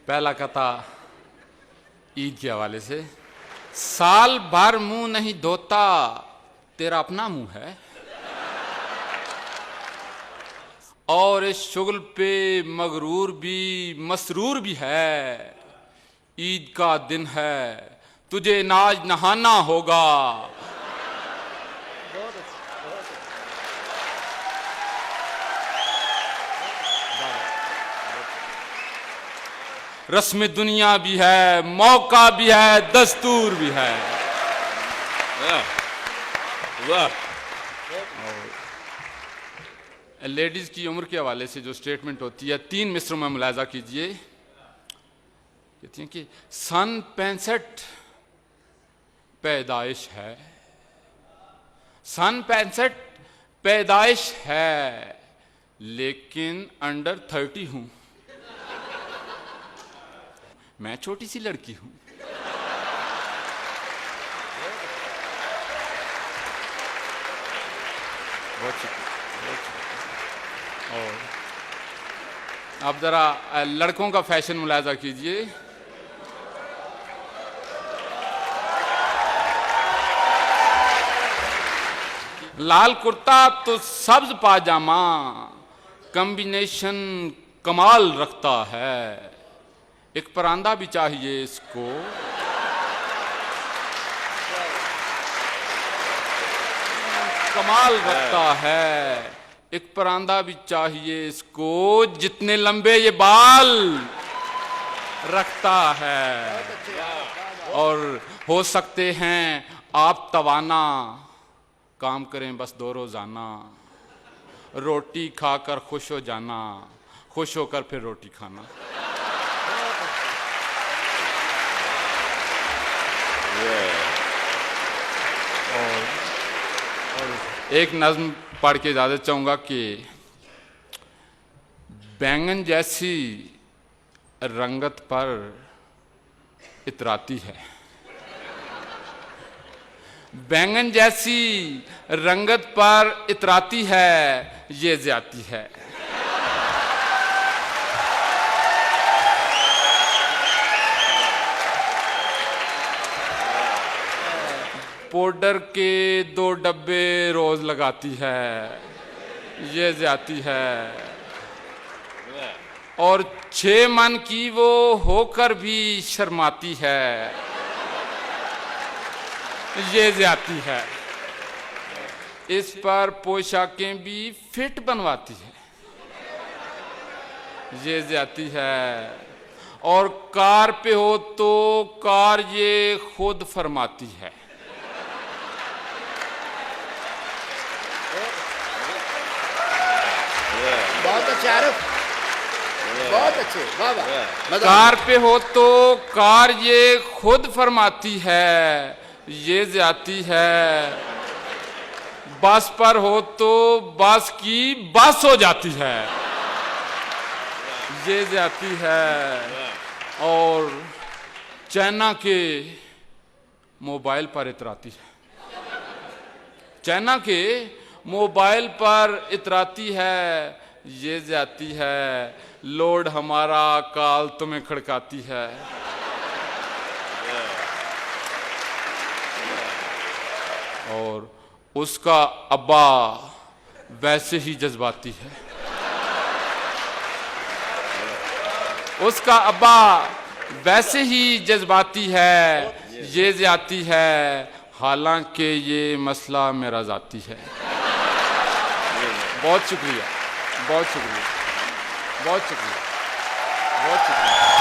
पहला कथा ईद के हवाले से। साल भर मुंह नहीं धोता, तेरा अपना मुंह है, और इस शुगल पे मगरूर भी मसरूर भी है। ईद का दिन है, तुझे नाज नहाना होगा। रस्म दुनिया भी है, मौका भी है, दस्तूर भी है। वाह। लेडीज की उम्र के हवाले से जो स्टेटमेंट होती है 3 मिसरों में मुलाजा कीजिए। कहती हैं कि सन 65 पैदाइश है, सन 65 पैदाइश है, लेकिन अंडर 30 हूं, मैं छोटी सी लड़की हूं। और अब जरा लड़कों का फैशन मुलाजा कीजिए। लाल कुर्ता तो सब्ज पाजामा, कॉम्बिनेशन कमाल रखता है। एक परांदा भी चाहिए इसको, कमाल रखता है। एक परांदा भी चाहिए इसको, जितने लंबे ये बाल रखता है। और हो सकते हैं आप तवाना, काम करें बस 2 रोजाना। रोटी खाकर खुश हो जाना, खुश होकर फिर रोटी खाना। और एक नज्म पढ़ के इजाजत चाहूंगा कि बैंगन जैसी रंगत पर इतराती है, बैंगन जैसी रंगत पर इतराती है, ये ज्यादती है। पाउडर के 2 डब्बे रोज लगाती है, ये ज्यादती है। और 6 मन की वो होकर भी शर्माती है, ये ज्यादती है। इस पर पोशाकें भी फिट बनवाती है, ये ज्यादती है। और कार पे हो तो कार ये खुद फरमाती है। बहुत अच्छे आरिफ, बहुत अच्छे, वाह वाह। कार पे हो तो कार ये खुद फरमाती है, ये ज्यादती है। बस पर हो तो बस की बस हो जाती है, ये ज्यादती है। और चाइना के मोबाइल पर इतराती है, चाइना के मोबाइल पर इतराती है, ये ज्यादती है। लोड हमारा काल तुम्हें खड़काती है। और उसका अब्बा वैसे ही जज्बाती है, उसका अब्बा वैसे ही जज्बाती है, ये ज्यादती है। हालांकि ये मसला मेरा जाती है। बहुत शुक्रिया, बहुत शुक्रिया, बहुत शुक्रिया, बहुत शुक्रिया।